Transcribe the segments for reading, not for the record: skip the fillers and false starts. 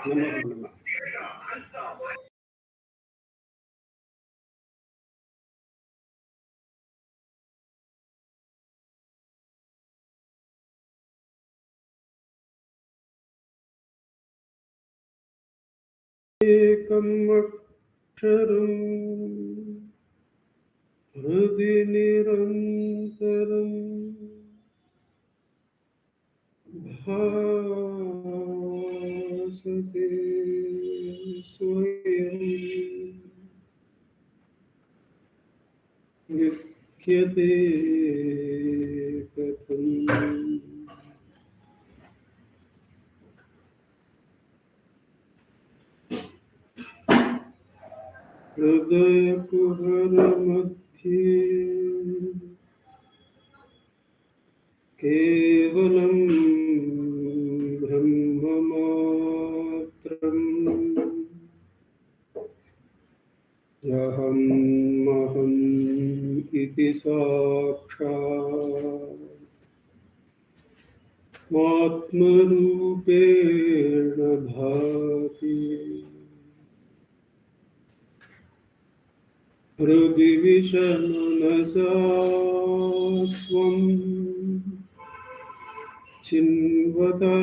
Nama. Ekam aksharam hridi nirantaram bhasate swayam vikhyate katham. Hridaya kuhara madhye kevalam brahmamatram aham iti sakshat atmarupena bhati hridi vishanasa swam chinvata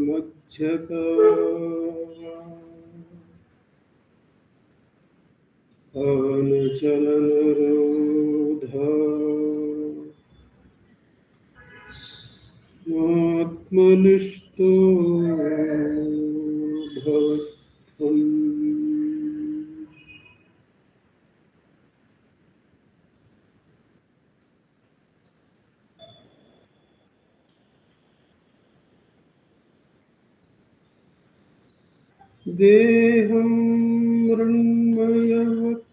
madhyata avachalanrodha atmanishto bhavatvam. Deham mrunmayavat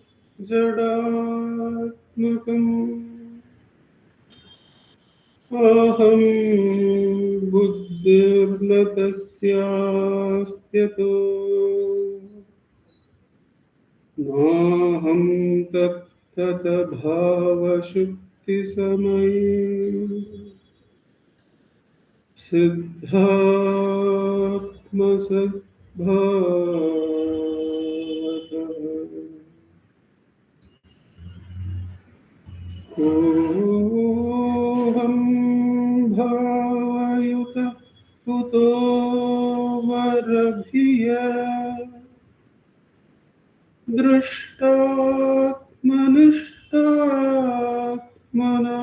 jadatmakam aham buddhirna tasyastyato naham tattata bhavashukti samai siddhatma sadbhavata koham bhavayuta kuto varabhiya drishtatmanishtatmana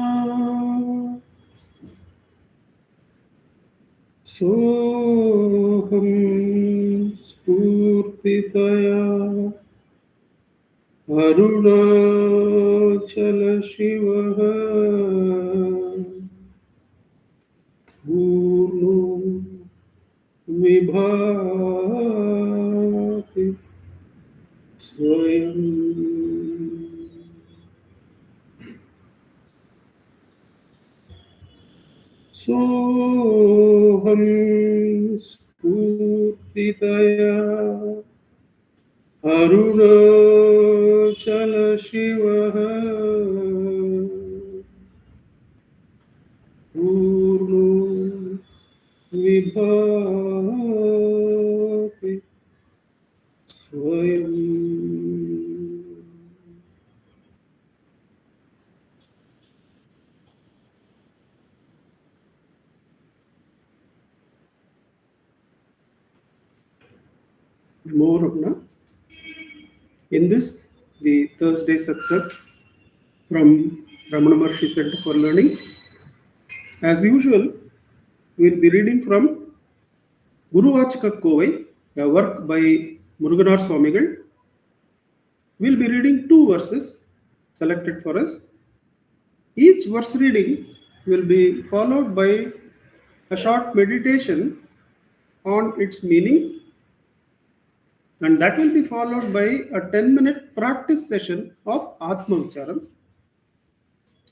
soham spurtitaya arunachala shivaha purno vibhati swayam. Soham spurtitaya arunachala shivaha purno vibhati swayam. More Ramana. In this, the Thursday Satsangh from Ramanacentre Center for Learning. As usual, we'll be reading from Guru Vachaka Kovai, a work by Muruganar Swamigal. We'll be reading 2 verses selected for us. Each verse reading will be followed by a short meditation on its meaning, and that will be followed by a 10-minute practice session of Atma Vicharam.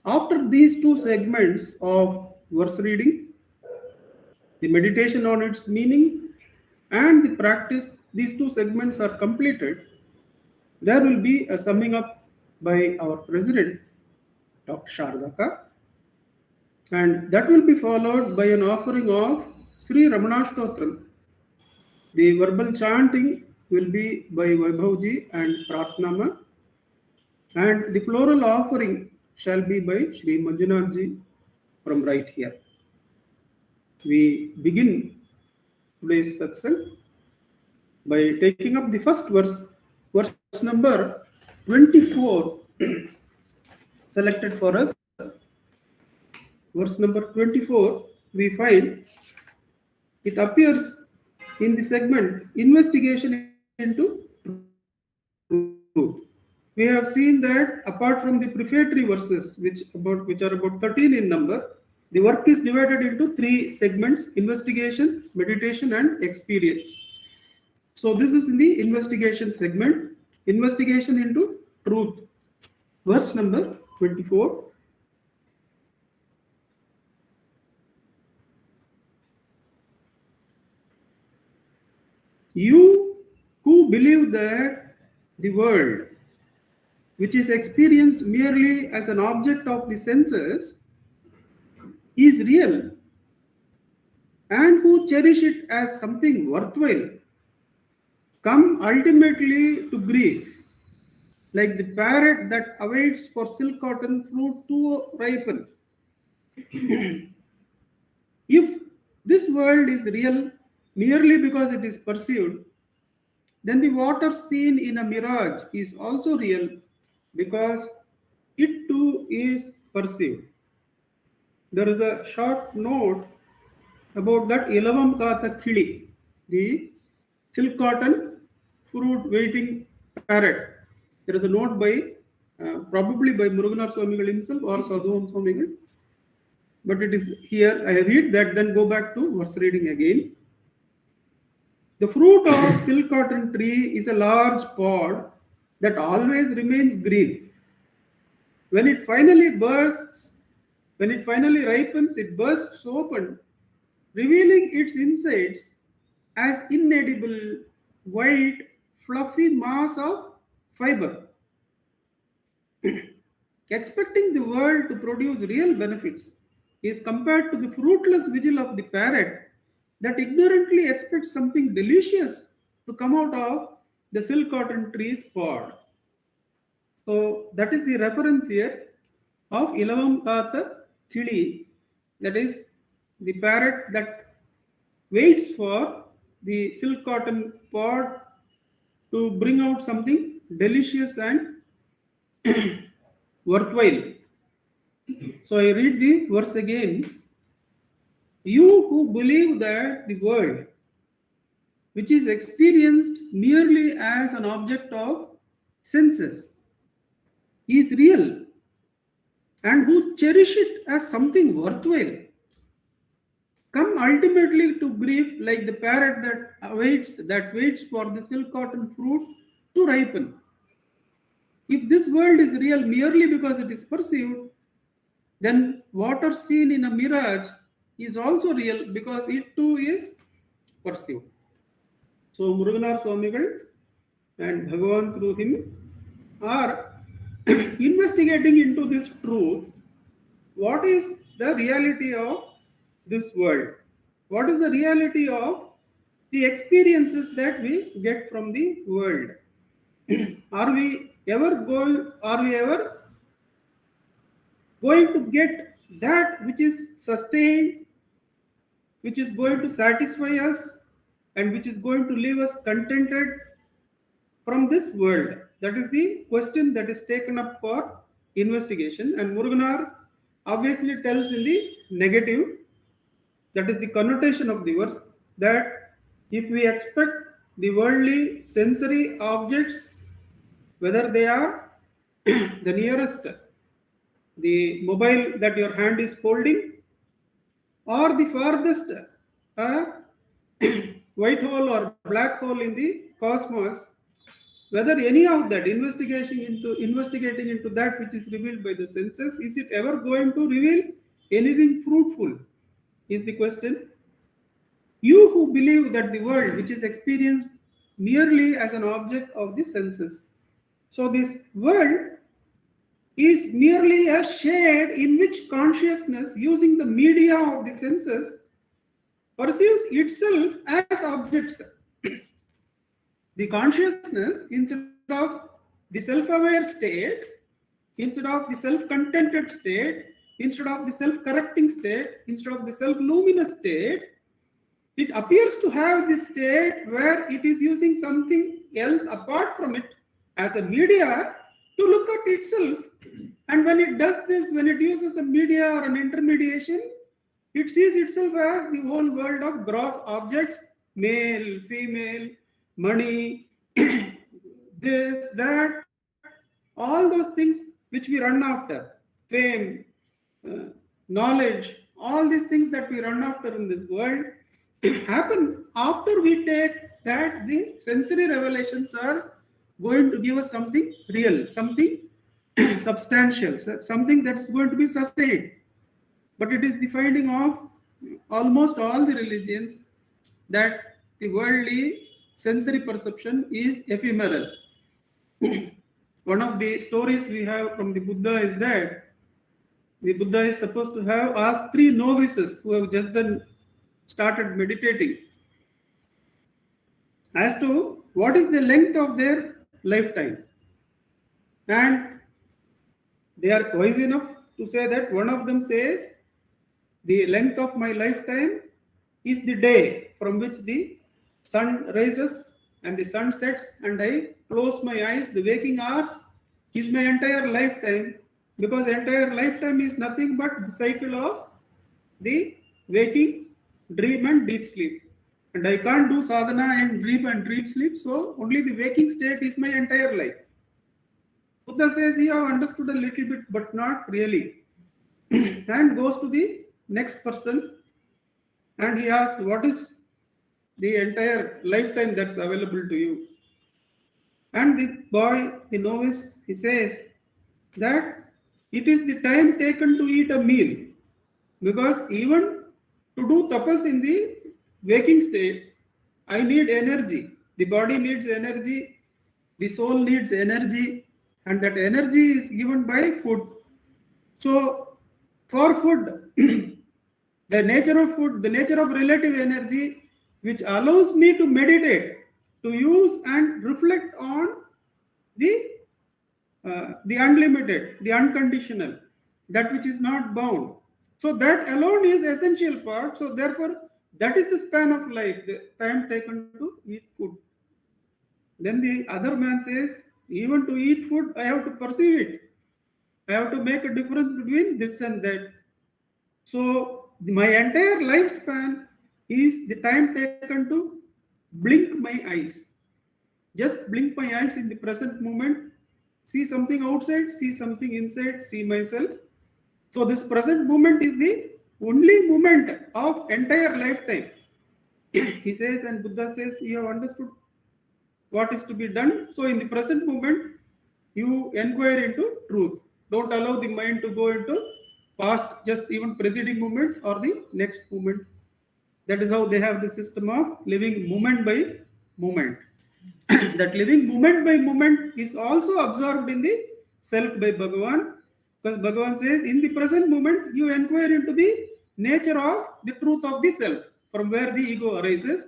After these 2 segments of verse reading, the meditation on its meaning and the practice, these 2 segments are completed, there will be a summing up by our president, Dr. Shardaka, and that will be followed by an offering of Sri Ramanashtotram The verbal chanting will be by Vaibhavji and Pratnama, and the floral offering shall be by Sri Manjunathji from right here. We begin today's satsang by taking up the first verse, verse number 24, selected for us. Verse number 24, we find it appears in the segment investigation into truth. We have seen that apart from the prefatory verses, which are about 13 in number, the work is divided into three segments: investigation, meditation, and experience. So this is in the investigation segment, investigation into truth. Verse number 24. You who believe that the world, which is experienced merely as an object of the senses, is real, and who cherish it as something worthwhile, come ultimately to grief, like the parrot that awaits for silk cotton fruit to ripen. If this world is real merely because it is perceived, then the water seen in a mirage is also real because it too is perceived. There is a short note about that Ilavam Kata Kili, the silk cotton fruit waiting parrot. There is a note by probably by Muruganar Swamigal himself or Sadhuvam Swamigal, but it is here. I read that, then go back to verse reading again. The fruit of silk cotton tree is a large pod that always remains green. When it finally ripens, it bursts open, revealing its insides as inedible, white, fluffy mass of fiber. Expecting the world to produce real benefits is compared to the fruitless vigil of the parrot that ignorantly expects something delicious to come out of the silk cotton tree's pod. So that is the reference here of Ilavam Kata Kili, that is the parrot that waits for the silk cotton pod to bring out something delicious and worthwhile. So I read the verse again. You who believe that the world, which is experienced merely as an object of senses, is real, and who cherish it as something worthwhile, come ultimately to grief like the parrot that waits for the silk cotton fruit to ripen. If this world is real merely because it is perceived, then water seen in a mirage is also real because it too is perceived. So Muruganar Swamigal and Bhagavan through him are investigating into this truth. What is the reality of this world? What is the reality of the experiences that we get from the world? Are we ever going to get that which is sustained, which is going to satisfy us, and which is going to leave us contented from this world? That is the question that is taken up for investigation. And Muruganar obviously tells in the negative, that is the connotation of the verse, that if we expect the worldly sensory objects, whether they are the nearest, the mobile that your hand is holding, or the farthest white hole or black hole in the cosmos, whether any of that investigating into that which is revealed by the senses, is it ever going to reveal anything fruitful, is the question. You who believe that the world, which is experienced merely as an object of the senses, so this world is merely a shade in which consciousness, using the media of the senses, perceives itself as objects. The consciousness, instead of the self-aware state, instead of the self-contented state, instead of the self-correcting state, instead of the self-luminous state, it appears to have this state where it is using something else apart from it as a media to look at itself. And when it does this, when it uses a media or an intermediation, it sees itself as the whole world of gross objects, male, female, money, this, that, all those things which we run after, fame, knowledge, all these things that we run after in this world happen after we take that the sensory revelations are going to give us something real, something substantial, something that's going to be sustained. But it is the finding of almost all the religions that the worldly sensory perception is ephemeral. One of the stories we have from the Buddha is that the Buddha is supposed to have asked 3 novices who have just then started meditating as to what is the length of their lifetime. And they are wise enough to say that one of them says, the length of my lifetime is the day from which the sun rises and the sun sets and I close my eyes. The waking hours is my entire lifetime, because entire lifetime is nothing but the cycle of the waking, dream and deep sleep. And I can't do sadhana and dream sleep, so only the waking state is my entire life. Buddha says, you have understood a little bit, but not really. And goes to the next person and he asks, what is the entire lifetime that's available to you? And the boy, the novice, he says that it is the time taken to eat a meal. Because even to do tapas in the waking state, I need energy. The body needs energy, the soul needs energy, and that energy is given by food. So, for food, the nature of food, the nature of relative energy, which allows me to meditate, to use and reflect on the unlimited, the unconditional, that which is not bound. So that alone is essential part. So therefore, that is the span of life, the time taken to eat food. Then the other man says, even to eat food, I have to perceive it. I have to make a difference between this and that. So my entire lifespan is the time taken to blink my eyes. Just blink my eyes in the present moment, see something outside, see something inside, see myself. So this present moment is the only moment of entire lifetime. He says, and Buddha says, you have understood what is to be done. So in the present moment, you inquire into truth. Don't allow the mind to go into past, just even preceding moment or the next moment. That is how they have the system of living moment by moment. That living moment by moment is also absorbed in the self by Bhagavan, because Bhagavan says, in the present moment, you inquire into the nature of the truth of the self, from where the ego arises.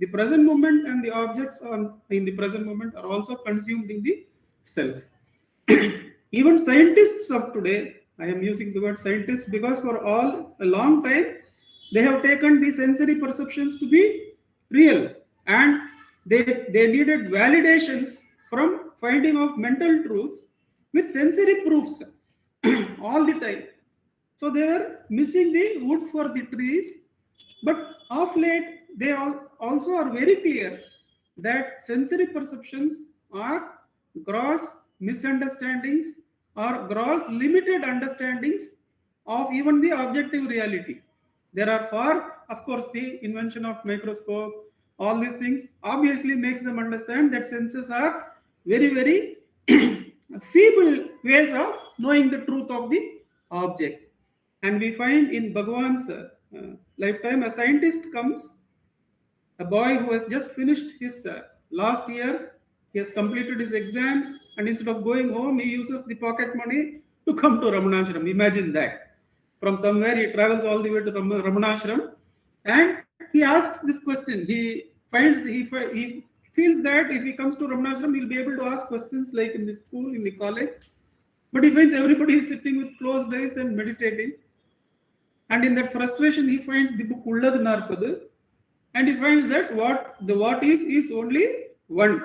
The present moment and the objects in the present moment are also consumed in the self. Even scientists of today, I am using the word scientists because for a long time, they have taken the sensory perceptions to be real, and they needed validations from finding of mental truths with sensory proofs all the time. So they were missing the wood for the trees, but of late they also are very clear that sensory perceptions are gross misunderstandings or gross limited understandings of even the objective reality. There are of course, the invention of microscope, all these things obviously makes them understand that senses are very, very feeble ways of knowing the truth of the object. And we find in Bhagavan's lifetime, a scientist comes, a boy who has just finished his last year, he has completed his exams, and instead of going home, he uses the pocket money to come to Ramanashram. Imagine that. From somewhere, he travels all the way to Ramanashram, and he asks this question. he feels that if he comes to Ramanashram, he'll be able to ask questions like in the school, in the college. But he finds everybody is sitting with closed eyes and meditating. And in that frustration, he finds the book Ulladu Narpadu, and he finds that what is only one.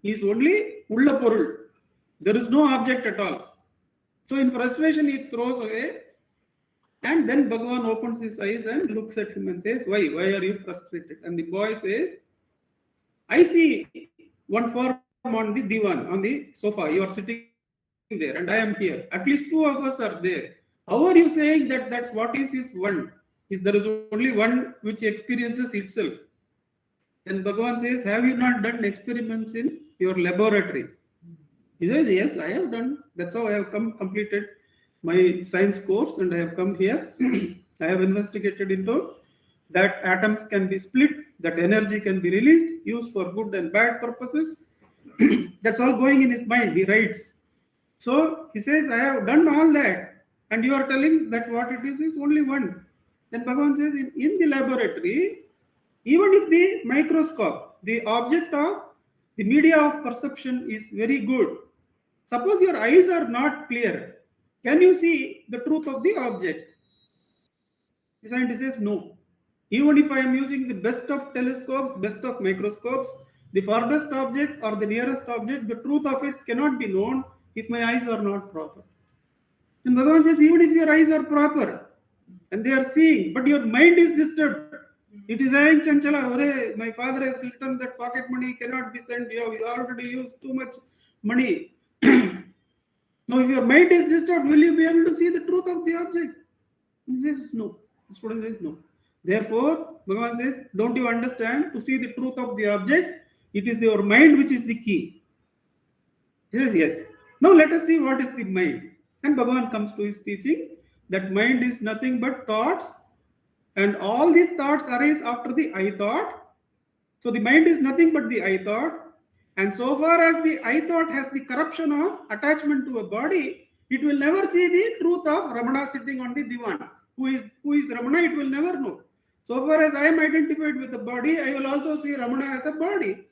Is only Ulla Porul. There is no object at all. So in frustration, he throws away, and then Bhagavan opens his eyes and looks at him and says, "Why? Why are you frustrated?" And the boy says, "I see one form on the divan, on the sofa. You are sitting there, and I am here. At least two of us are there. How are you saying that what is one? Is there is only one which experiences itself?" Then Bhagavan says, "Have you not done experiments in your laboratory?" He says, "Yes, I have done. That's how I have completed my science course, and I have come here. I have investigated into that atoms can be split, that energy can be released, used for good and bad purposes." That's all going in his mind. He writes. So he says, "I have done all that, and you are telling that what it is only one." Then Bhagavan says, in the laboratory, even if the microscope, the object of the media of perception is very good, suppose your eyes are not clear, can you see the truth of the object? The scientist says no. Even if I am using the best of telescopes, best of microscopes, the farthest object or the nearest object, the truth of it cannot be known if my eyes are not proper. Then Bhagavan says, even if your eyes are proper and they are seeing, but your mind is disturbed. It is saying, "Chanchala, hore, my father has written that pocket money cannot be sent. You have already used too much money." Now, if your mind is disturbed, will you be able to see the truth of the object? He says, no. The student says, no. Therefore, Bhagavan says, don't you understand? To see the truth of the object, it is your mind which is the key. He says, yes. Now, let us see what is the mind. And Bhagavan comes to his teaching that mind is nothing but thoughts, and all these thoughts arise after the I thought. So, the mind is nothing but the I thought. And so far as the I thought has the corruption of attachment to a body, it will never see the truth of Ramana sitting on the divan. Who is Ramana, it will never know. So far as I am identified with the body, I will also see Ramana as a body.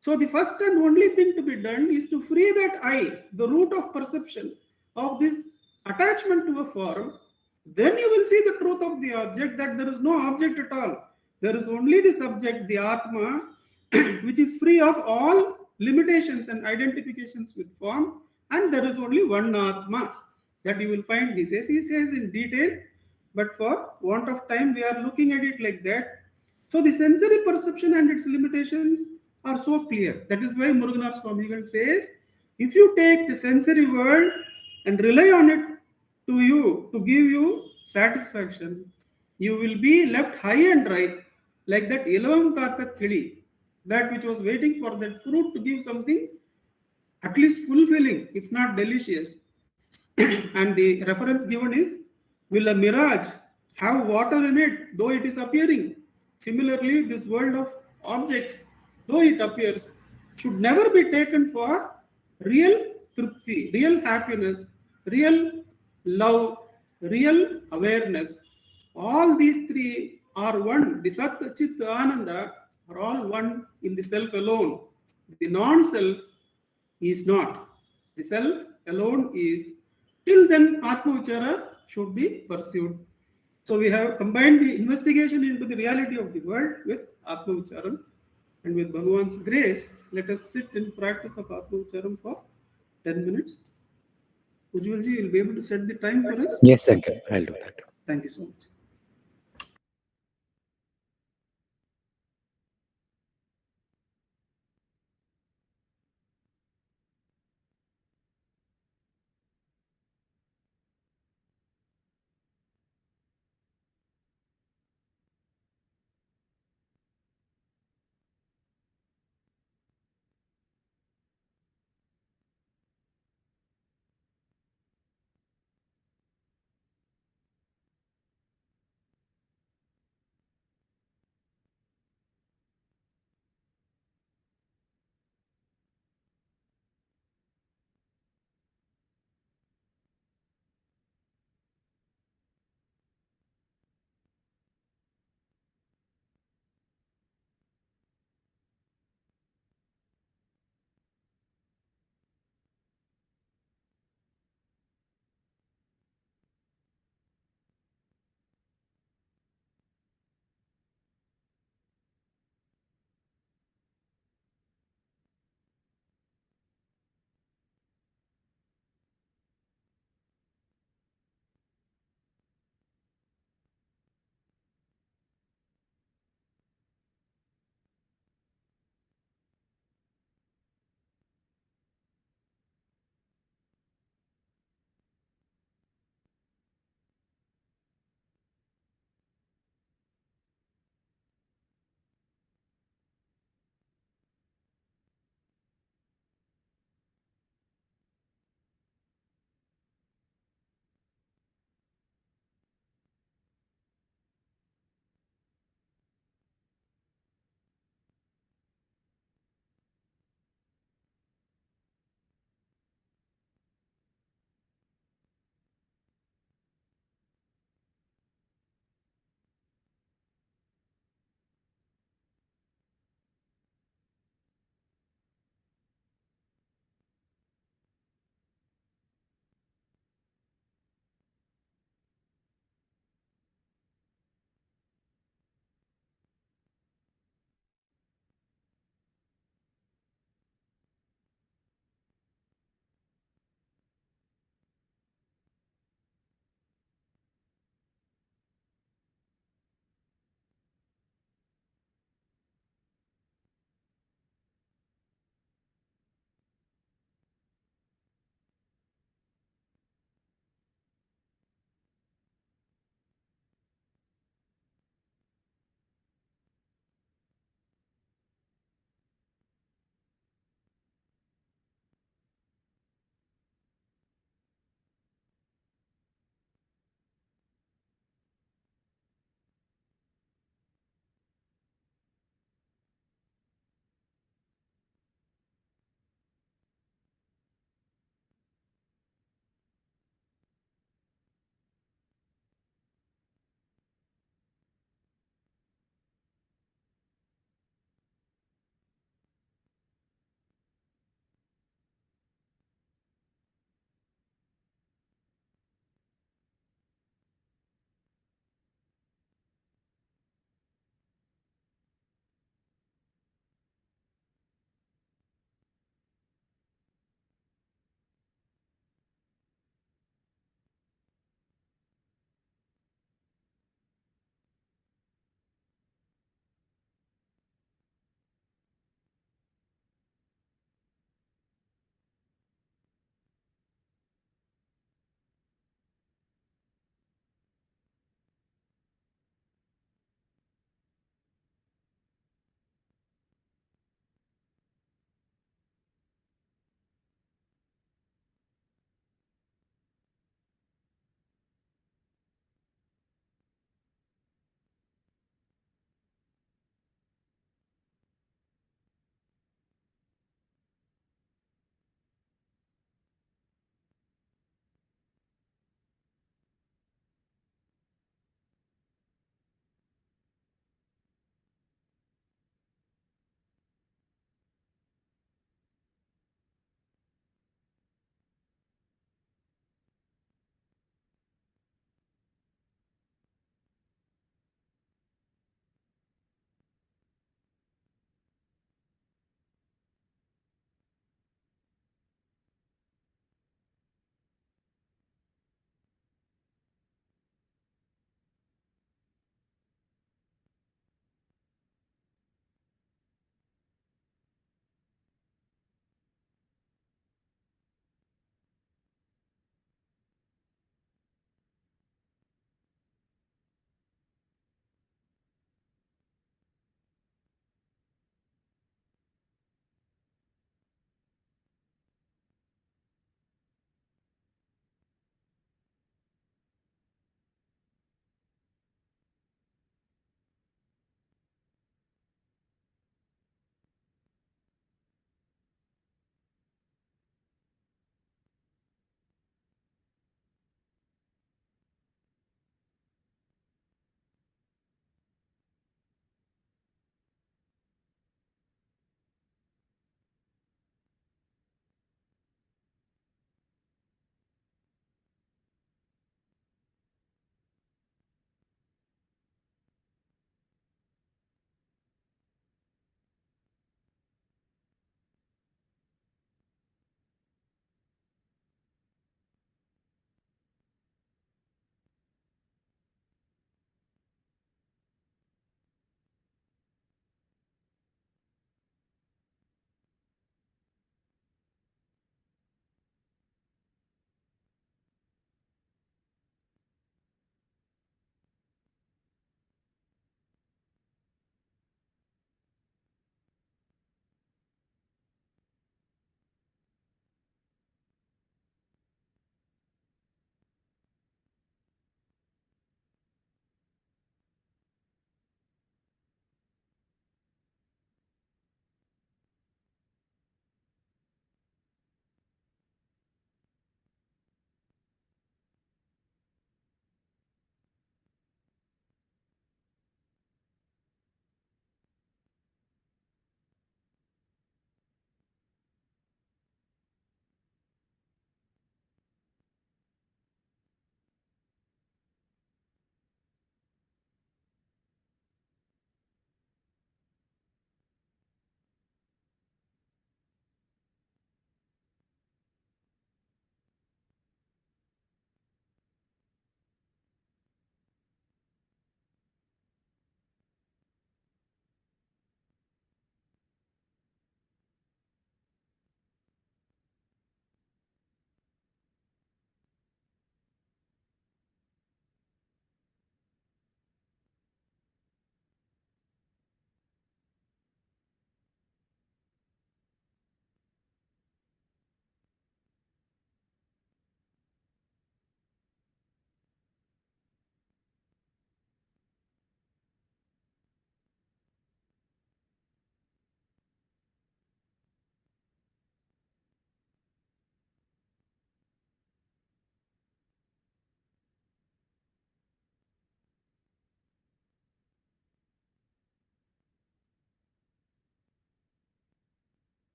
So the first and only thing to be done is to free that I, the root of perception of this attachment to a form. Then you will see the truth of the object, that there is no object at all. There is only the subject, the Atma, which is free of all limitations and identifications with form, and there is only one Atma that you will find. He says in detail, but for want of time, we are looking at it like that. So the sensory perception and its limitations are so clear. That is why Muruganar Swamigal says, if you take the sensory world and rely on it to give you satisfaction, you will be left high and dry, like that Ilavam Kata Kili, that which was waiting for that fruit to give something at least fulfilling, if not delicious. And the reference given is, will a mirage have water in it, though it is appearing? Similarly, this world of objects, though it appears, should never be taken for real tripti, real happiness, real love, real awareness. All these three are one. The Sat Chit Ananda are all one in the self alone. The non self is not. The self alone is. Till then, Atma Vichara should be pursued. So we have combined the investigation into the reality of the world with Atma Vicharam. And with Bhagavan's grace, let us sit in practice of Atma Vicharam for 10 minutes. Ujjwalji, you will be able to set the time for us? Yes, Shankar, I'll do that. Thank you so much.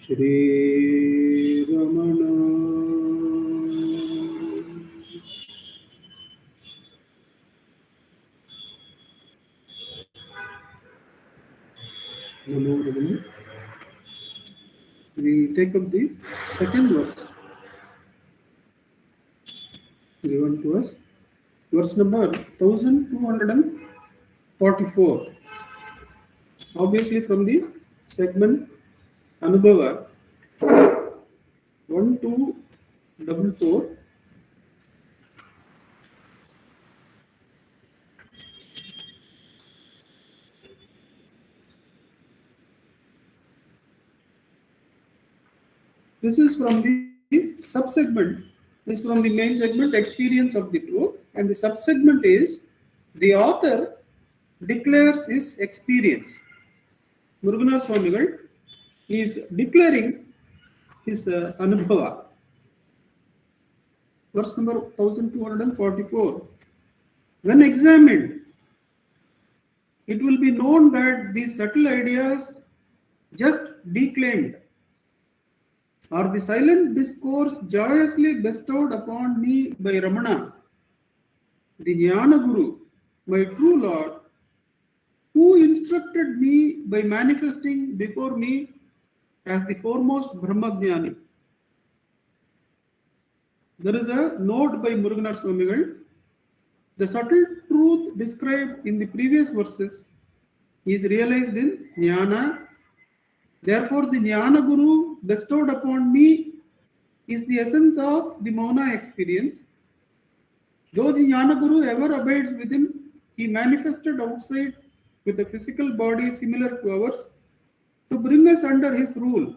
Shri Ramana Namo Ramana. We take up the second verse given to us. Verse number 1244. Obviously from the segment Anubhava 1244. This is from the subsegment. This is from the main segment, experience of the truth, and the subsegment is the author declares his experience. Murugana Swamigal is declaring his Anubhava. Verse number 1244. When examined, it will be known that these subtle ideas just declaimed are the silent discourse joyously bestowed upon me by Ramana, the Jnana Guru, my true Lord, who instructed me by manifesting before me as the foremost Brahmajnani. There is a note by Muruganar Swamigal. The subtle truth described in the previous verses is realized in Jnana. Therefore, the Jnana Guru bestowed upon me is the essence of the Mauna experience. Though the Jnana Guru ever abides within, he manifested outside with a physical body similar to ours to bring us under his rule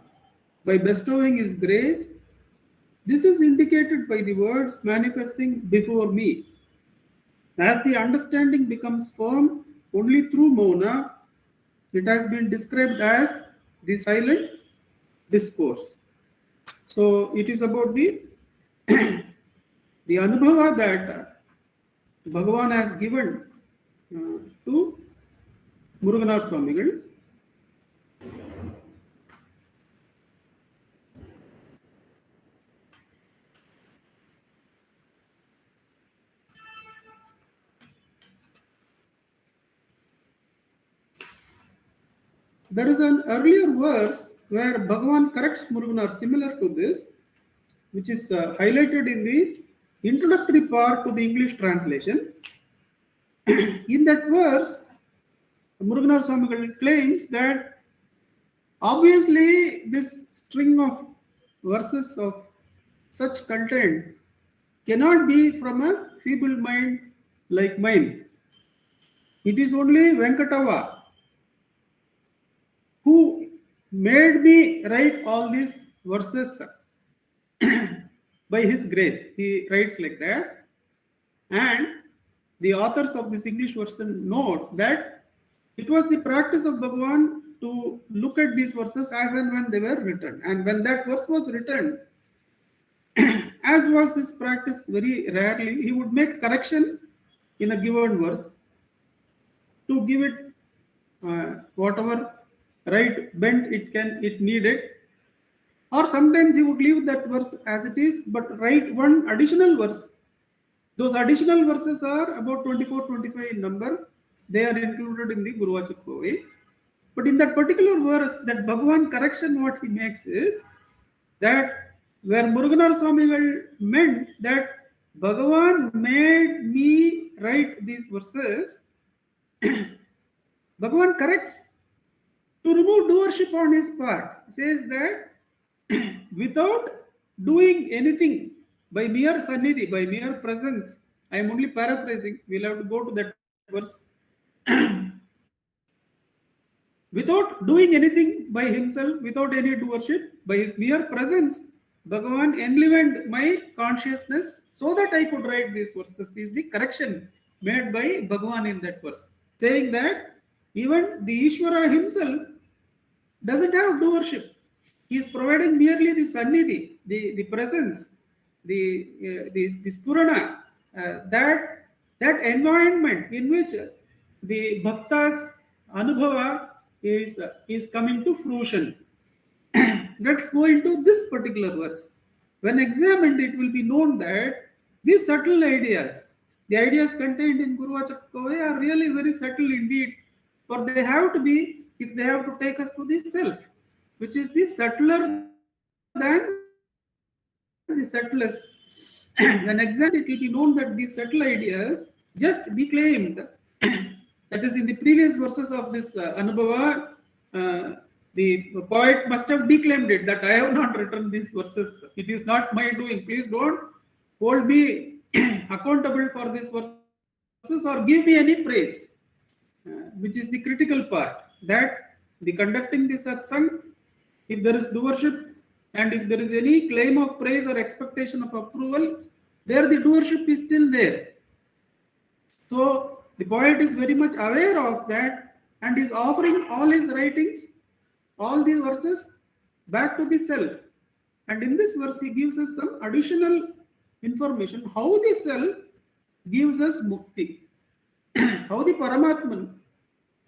by bestowing his grace. This is indicated by the words manifesting before me. As the understanding becomes firm only through Mauna, it has been described as the silent discourse. So it is about the Anubhava that Bhagavan has given to Muruganar Swamigal. There is an earlier verse where Bhagavan corrects Muruganar similar to this, which is highlighted in the introductory part to the English translation. In that verse, Muruganar Swamigal claims that obviously this string of verses of such content cannot be from a feeble mind like mine. It is only Venkatava who made me write all these verses by his grace. He writes like that. And the authors of this English version note that it was the practice of Bhagavan to look at these verses as and when they were written. And when that verse was written, as was his practice very rarely, he would make correction in a given verse to give it whatever right bent it needed. Or sometimes he would leave that verse as it is, but write one additional verse. Those additional verses are about 24, 25 in number. They are included in the Guruvachakove. But in that particular verse, that Bhagavan correction, what he makes is that where Muruganar Swamigal meant that Bhagavan made me write these verses, Bhagavan corrects to remove doership on his part. He says that without doing anything, by mere sannidhi, by mere presence, I am only paraphrasing, we'll have to go to that verse. Without doing anything by himself, without any doership, by his mere presence, Bhagavan enlivened my consciousness so that I could write these verses. This is the correction made by Bhagavan in that verse, saying that even the Ishvara himself doesn't have doership. He is providing merely the sannidhi, the presence, the spurana, that environment in which the bhakta's anubhava is coming to fruition. let's go into this particular verse. When examined, it will be known that these subtle ideas, the ideas contained in Guruvachakavai are really very subtle indeed. For they have to be, if they have to take us to the self, which is the subtler than the subtlest. When examined, it will be known that these subtle ideas just declaimed. That is, in the previous verses of this Anubhava, the poet must have declaimed it, that I have not written these verses. It is not my doing. Please don't hold me accountable for these verses or give me any praise, which is the critical part. That the conducting the satsang, if there is doership and if there is any claim of praise or expectation of approval, there the doership is still there. So the poet is very much aware of that and is offering all his writings, all these verses back to the self. And in this verse, he gives us some additional information how the self gives us mukti, how the Paramatman,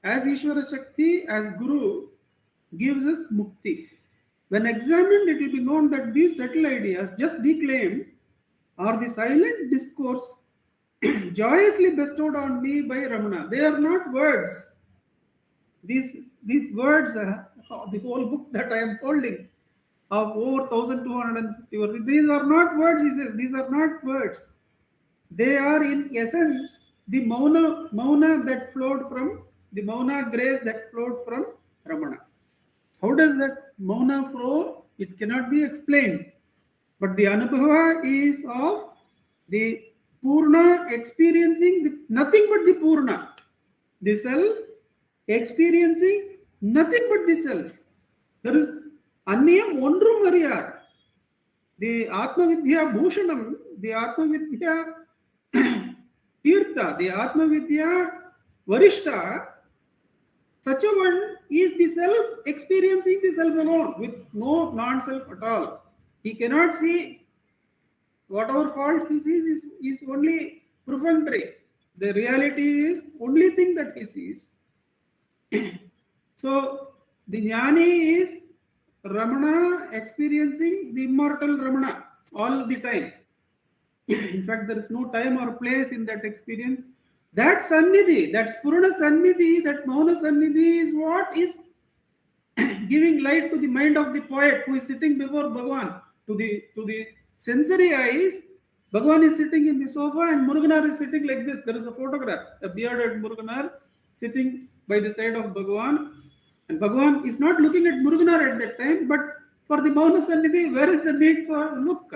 as Ishvara Shakti, as Guru, gives us mukti. When examined, it will be known that these subtle ideas just declaimed are the silent discourse joyously bestowed on me by Ramana. They are not words. These words, the whole book that I am holding of over 1250 words, these are not words, he says. These are not words. They are in essence the mauna that flowed from, the mauna grace that flowed from Ramana. How does that mauna flow? It cannot be explained. But the Anubhava is of the Purna experiencing nothing but the Purna. The self experiencing nothing but the self. There is Anyam Ondrum Variyar. The Atma Vidya Bhushanam, the Atma Vidya Tirtha, the Atma Vidya Varishta, such a one is the self experiencing the self alone with no non-self at all. He cannot see whatever fault he sees is only perfunctory. The reality is only thing that he sees. So the jnani is Ramana experiencing the immortal Ramana all the time. In fact, there is no time or place in that experience. That Sannidhi, that Spurana Sannidhi, that Mauna Sannidhi is what is giving light to the mind of the poet who is sitting before Bhagavan. To the sensory eyes, Bhagavan is sitting in the sofa and Muruganar is sitting like this. There is a photograph, a bearded Muruganar sitting by the side of Bhagavan. And Bhagavan is not looking at Muruganar at that time, but for the Mauna Sannidhi, where is the need for look?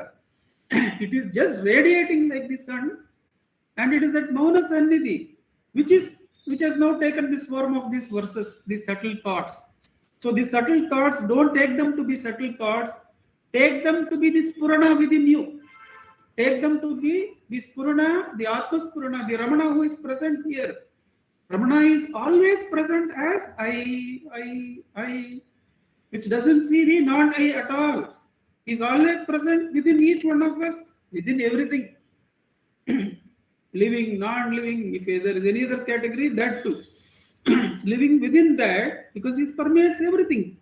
It is just radiating like the sun, and it is that Mauna Sannidhi which has now taken this form of these verses, these subtle thoughts. So these subtle thoughts, don't take them to be subtle thoughts, take them to be the Spurana within you. Take them to be the Spurana, the Atma Spurana, the Ramana who is present here. Ramana is always present as I, which doesn't see the non-I at all. He is always present within each one of us, within everything. Living, non-living, if there is any other category, that too. Living within that, because he permeates everything.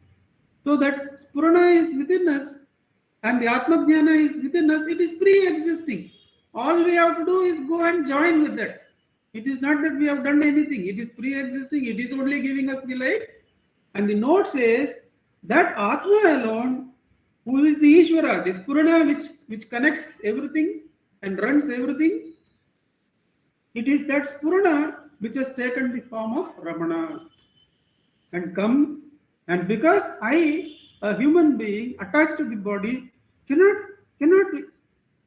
So that Spurana is within us and the Atma Jnana is within us, it is pre-existing. All we have to do is go and join with that. It is not that we have done anything. It is pre-existing. It is only giving us the light. And the note says that Atma alone, who is the Ishvara, the Spurana which connects everything and runs everything, it is that Spurana which has taken the form of Ramana and come. And because I, a human being attached to the body, cannot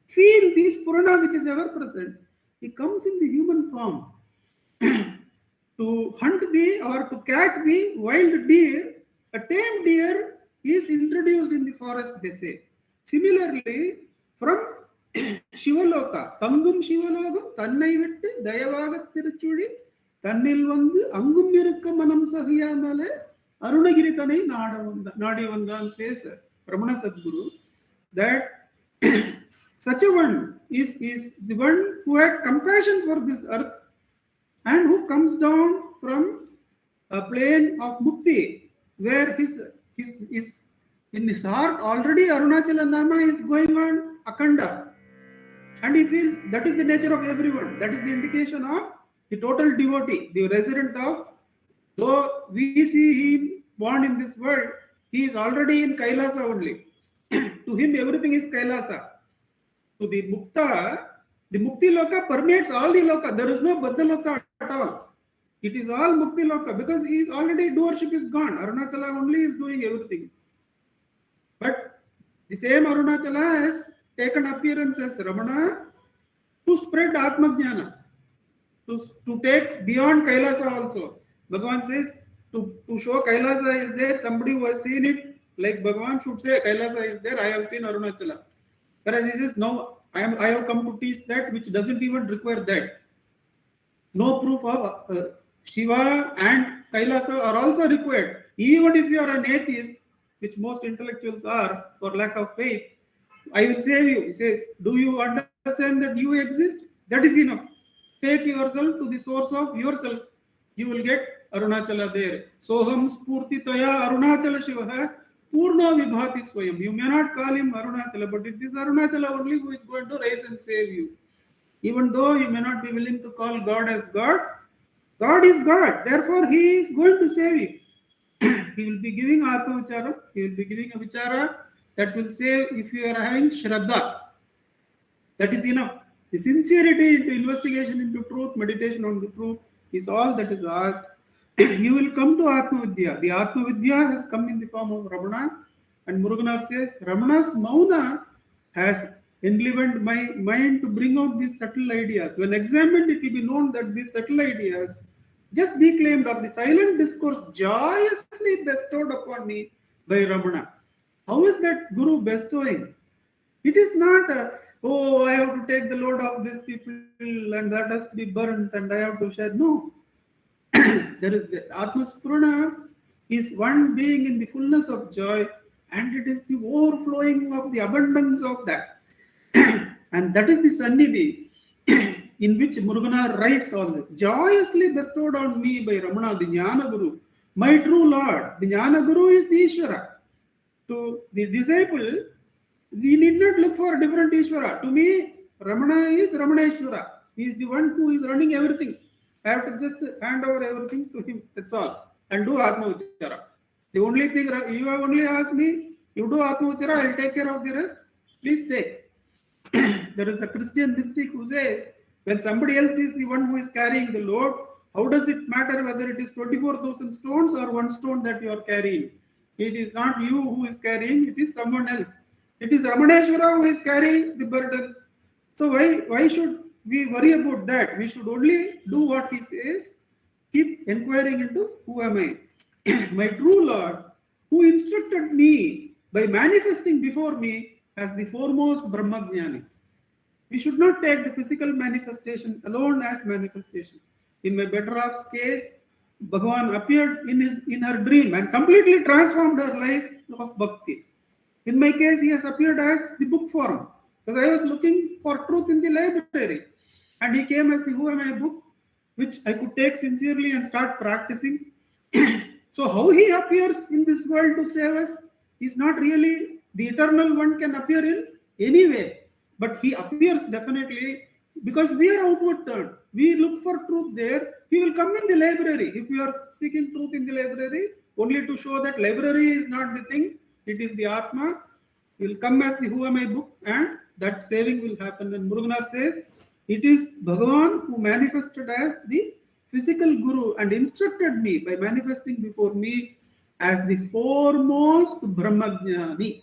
feel the Spurana which is ever present, he comes in the human form to hunt or to catch the wild deer. A tame deer is introduced in the forest, they say. Similarly, from Shivaloka, Tangum Shivalogam, Tannai Vittu, Dayavaga Tiruchudi, Tannil Vandu, Angum Irukka Manam Sahiyamale, Arunagiri Tanai Nadi Vandan says Ramana Sadguru, that such a one is the one who had compassion for this earth and who comes down from a plane of mukti, where his In his heart, already Arunachala Nama is going on Akhanda. And he feels that is the nature of everyone. That is the indication of the total devotee, the resident of, though we see him born in this world, he is already in Kailasa only. To him, everything is Kailasa. To the Mukta, the Mukti Loka permeates all the Loka. There is no Baddha Loka at all. It is all Mukti Loka because he is already, doership is gone. Arunachala only is doing everything. But the same Arunachala has taken appearance as Ramana to spread Atma Jnana, to take beyond Kailasa also. Bhagavan says to show Kailasa is there, somebody who has seen it, like Bhagavan should say Kailasa is there, I have seen Arunachala. Whereas he says, no, I have come to teach that which doesn't even require that. No proof of Shiva and Kailasa are also required. Even if you are an atheist, which most intellectuals are for lack of faith, I will save you. He says, do you understand that you exist? That is enough. Take yourself to the source of yourself. You will get Arunachala there. Soham spurti taya Arunachala Shivaha Purna Vibhati Swayam. You may not call him Arunachala, but it is Arunachala only who is going to rise and save you. Even though you may not be willing to call God as God, God is God. Therefore, He is going to save you. He will be giving Atma Vichara. He will be giving a Vichara that will save if you are having Shraddha. That is enough. The sincerity into investigation into truth, meditation on the truth is all that is asked. You will come to Atma Vidya. The Atma Vidya has come in the form of Ramana. And Muruganar says, Ramana's Mauna has enlivened my mind to bring out these subtle ideas. When examined, it will be known that these subtle ideas, just declaimed, or the silent discourse joyously bestowed upon me by Ramana. How is that Guru bestowing? It is not, oh, I have to take the load of these people and that has to be burnt and I have to share. No. There is the Atma Spurana is one being in the fullness of joy, and it is the overflowing of the abundance of that. And that is the Sannidhi in which Muruganar writes all this. Joyously bestowed on me by Ramana, the Jnana Guru, my true Lord. The Jnana Guru is the Ishvara. To the disciple, we need not look for a different Ishvara. To me, Ramana is Ramaneshwara. He is the one who is running everything. I have to just hand over everything to him. That's all. And do Atma Vichara. The only thing you have only asked me, you do Atma Vichara, I will take care of the rest. Please take. There is a Christian mystic who says, when somebody else is the one who is carrying the load, how does it matter whether it is 24,000 stones or one stone that you are carrying? It is not you who is carrying, it is someone else. It is Ramaneshwara who is carrying the burdens. So why should we worry about that? We should only do what he says. Keep inquiring into who am I? My true Lord, who instructed me by manifesting before me as the foremost Brahmajnani. We should not take the physical manifestation alone as manifestation. In my better half's case, Bhagavan appeared in her dream and completely transformed her life of bhakti. In my case, he has appeared as the book form, because I was looking for truth in the library, and he came as the Who Am I book, which I could take sincerely and start practicing. So how he appears in this world to save us is not really the eternal one can appear in any way, but he appears definitely because we are outward turned. We look for truth there. He will come in the library. If you are seeking truth in the library, only to show that library is not the thing, it is the Atma. He will come as the Who Am I book, and that saving will happen. And Muruganar says, it is Bhagavan who manifested as the physical Guru and instructed me by manifesting before me as the foremost Brahmajnani,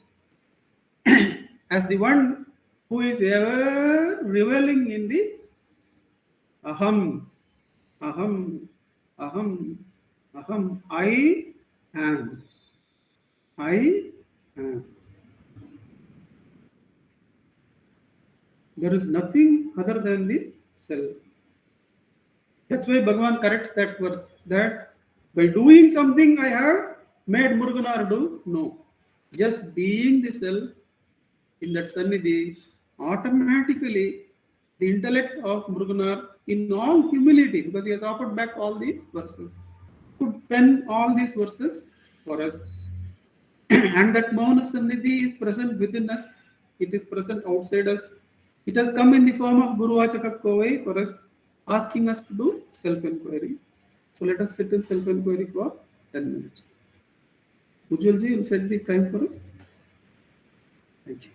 as the one who is ever reveling in the Aham, Aham, Aham, Aham. I am. I am. There is nothing other than the self. That's why Bhagavan corrects that verse, that by doing something I have made Muruganar do. No. Just being the self in that Sannidhi, automatically the intellect of Muruganar, in all humility, because he has offered back all the verses, could pen all these verses for us. And that Mauna Sannidhi is present within us, it is present outside us. It has come in the form of Guru Vachaka Kovai for us, asking us to do self inquiry. So let us sit in self inquiry for 10 minutes. Ujjalji will set the time for us. Thank you.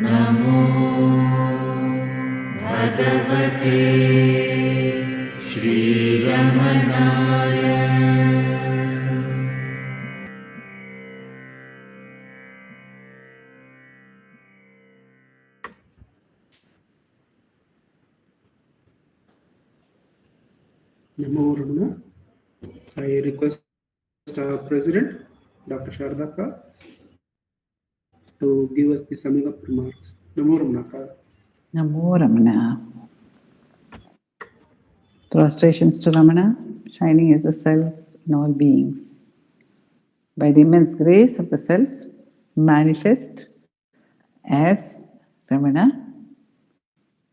नमो भगवते श्रीरमणाय। Namo Ramana. I request our President, Dr. Sharda Ka, to give us the summing up remarks. Namo Ramana Ka. Namo Ramana. Prostrations to Ramana, shining as the self in all beings. By the immense grace of the self, manifest as Ramana,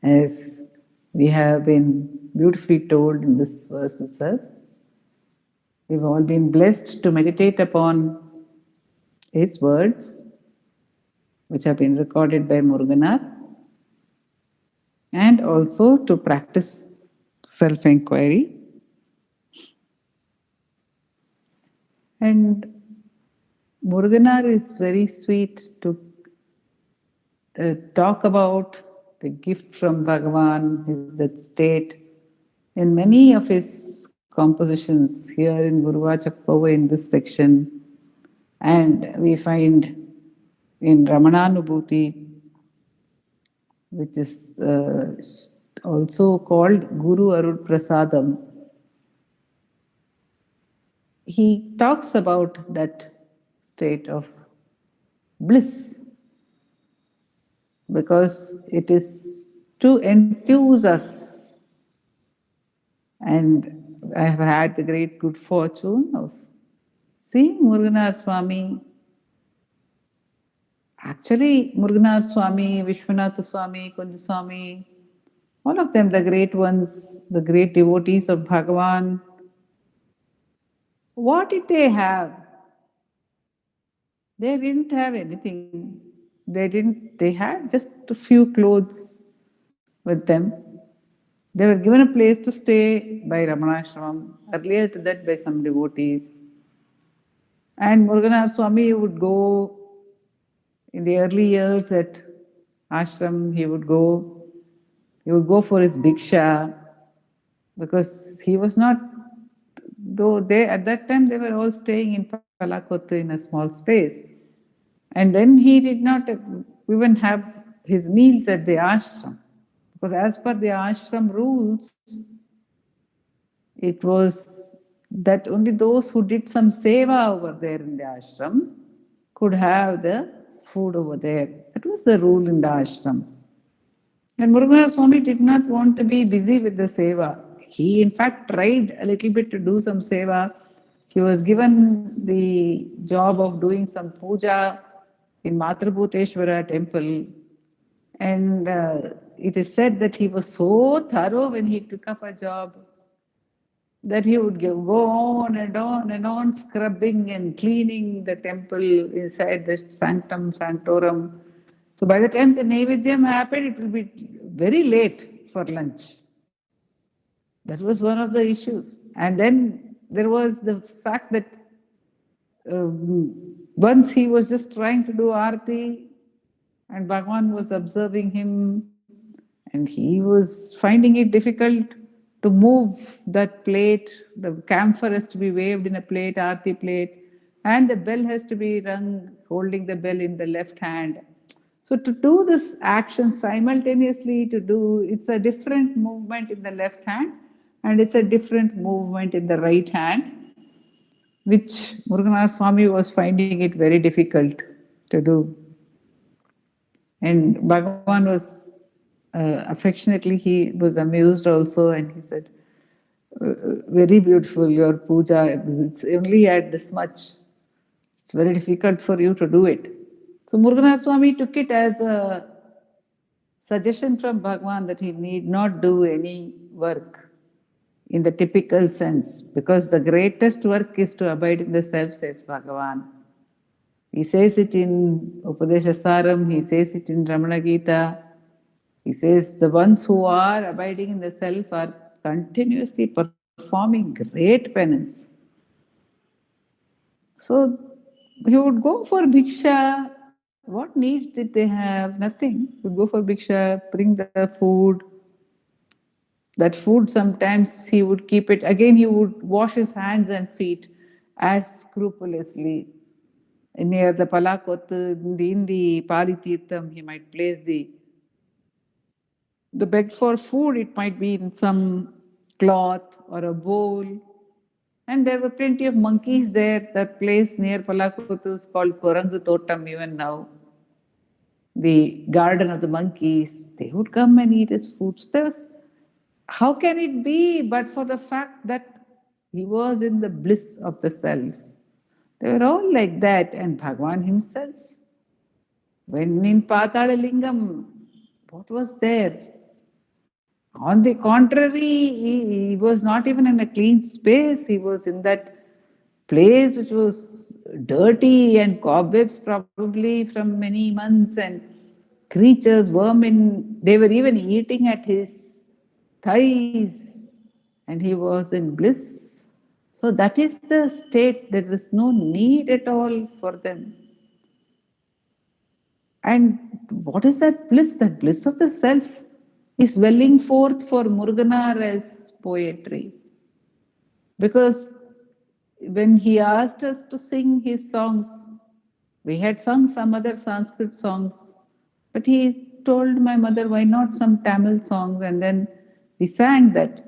as we have been beautifully told in this verse itself. We've all been blessed to meditate upon his words, which have been recorded by Muruganar, and also to practice self-inquiry. And Muruganar is very sweet to talk about the gift from Bhagavan, that state, in many of his compositions here in Guruvachakpava in this section. And we find in Ramananubhuti, which is also called Guru Arud Prasadam, he talks about that state of bliss, because it is to enthuse us. And I have had the great good fortune of seeing Muruganar Swami. Actually, Muruganar Swami, Vishwanatha Swami, Kunja Swami, all of them, the great ones, the great devotees of Bhagavan, what did they have? They didn't have anything. They had just a few clothes with them. They were given a place to stay by Ramanashram, earlier to that by some devotees. And Muruganar Swami would go in the early years at ashram, he would go for his bhiksha, because he was not, though they at that time they were all staying in Palakottu in a small space. And then he did not even have his meals at the ashram, because as per the ashram rules, it was that only those who did some seva over there in the ashram could have the food over there. That was the rule in the ashram. And Muruganar Swami did not want to be busy with the seva. He in fact tried a little bit to do some seva. He was given the job of doing some puja in Matrabhuteshwara temple. And it is said that he was so thorough when he took up a job that he would go on and on and on, scrubbing and cleaning the temple inside the sanctum sanctorum. So by the time the Naivedyam happened, it will be very late for lunch. That was one of the issues. And then there was the fact that once he was just trying to do Aarti, and Bhagavan was observing him, and he was finding it difficult to move that plate. The camphor has to be waved in a plate, Aarti plate, and the bell has to be rung, holding the bell in the left hand. So to do this action simultaneously, it's a different movement in the left hand, and it's a different movement in the right hand, which Muruganar Swami was finding it very difficult to do. And Bhagavan was affectionately, he was amused also, and he said, very beautiful, your puja, it's only at this much. It's very difficult for you to do it. So Muruganar Swami took it as a suggestion from Bhagavan that he need not do any work in the typical sense, because the greatest work is to abide in the self, says Bhagavan. He says it in Upadeshasaram, he says it in Ramana Gita. He says the ones who are abiding in the self are continuously performing great penance. So He would go for bhiksha. What needs did they have? Nothing. He would go for bhiksha, bring the food. That food sometimes he would keep it. Again, he would wash his hands and feet as scrupulously. Near the Palakot, in the Pali Tirtham, he might place the bed for food. It might be in some cloth or a bowl. And there were plenty of monkeys there. That place near Palakottu is called Korangu Totam even now. The garden of the monkeys. They would come and eat his food. So there was, how can it be but for the fact that he was in the bliss of the self? They were all like that. And Bhagwan himself, when in Patala Lingam, what was there? On the contrary, he was not even in a clean space. He was in that place which was dirty and cobwebs, probably from many months, and creatures, vermin, they were even eating at his thighs, and he was in bliss. So that is the state. There is no need at all for them. And what is that bliss? That bliss of the self is welling forth for Muruganar as poetry. Because when he asked us to sing his songs, we had sung some other Sanskrit songs, but he told my mother, why not some Tamil songs? And then we sang that.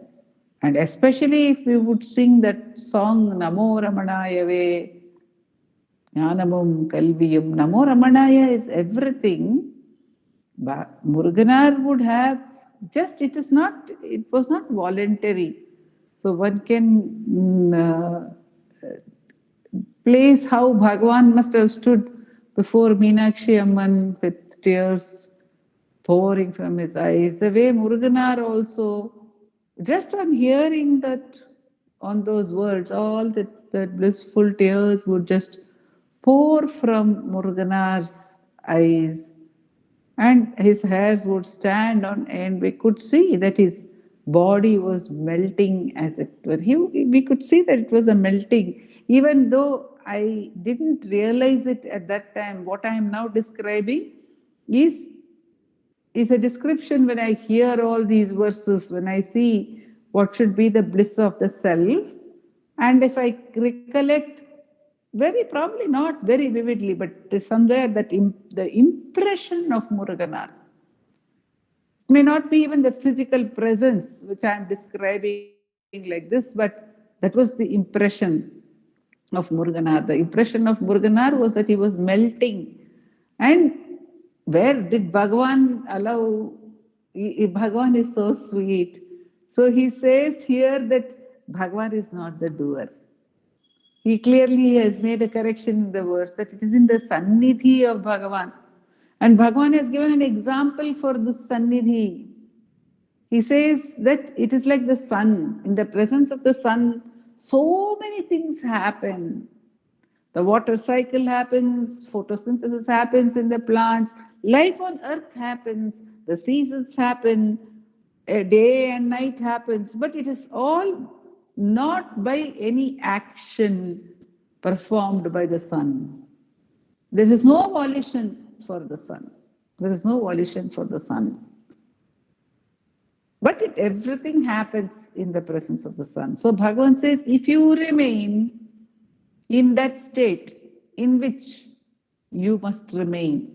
And especially if we would sing that song, Namo Ramanayave, Jnanamum Kalviyum, Namo Ramanaya is everything. But Muruganar would have just, it was not voluntary. So one can place how Bhagavan must have stood before Meenakshi Amman with tears pouring from his eyes. The way Muruganar also, just on hearing that, on those words, all that blissful tears would just pour from Muruganar's eyes, and his hairs would stand on end. We could see that his body was melting, as it were. We could see that it was a melting, even though I didn't realize it at that time. What I am now describing is is a description when I hear all these verses, when I see what should be the bliss of the self, and if I recollect, very probably not very vividly, but somewhere that the impression of Muruganar may not be even the physical presence which I am describing like this, but that was the impression of Muruganar. The impression of Muruganar was that he was melting. And where did Bhagavan allow? Bhagavan is so sweet. So he says here that Bhagavan is not the doer. He clearly has made a correction in the verse that it is in the sannidhi of Bhagavan. And Bhagavan has given an example for this sannidhi. He says that it is like the sun. In the presence of the sun, so many things happen. The water cycle happens, photosynthesis happens in the plants, life on earth happens, the seasons happen, a day and night happens, but it is all not by any action performed by the sun. There is no volition for the sun. There is no volition for the sun. But everything happens in the presence of the sun. So Bhagavan says, if you remain in that state in which you must remain,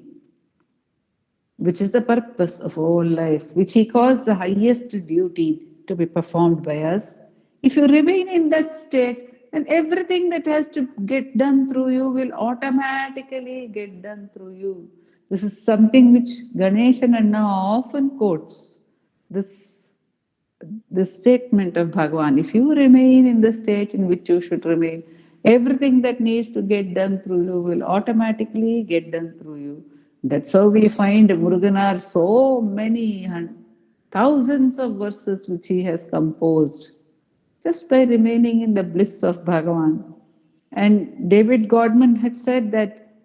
which is the purpose of all life, which he calls the highest duty to be performed by us, if you remain in that state, then everything that has to get done through you will automatically get done through you. This is something which Ganesh and Anna often quotes. This statement of Bhagavan, if you remain in the state in which you should remain, everything that needs to get done through you will automatically get done through you. That's how we find Muruganar so many thousands of verses which he has composed just by remaining in the bliss of Bhagavan. And David Godman had said that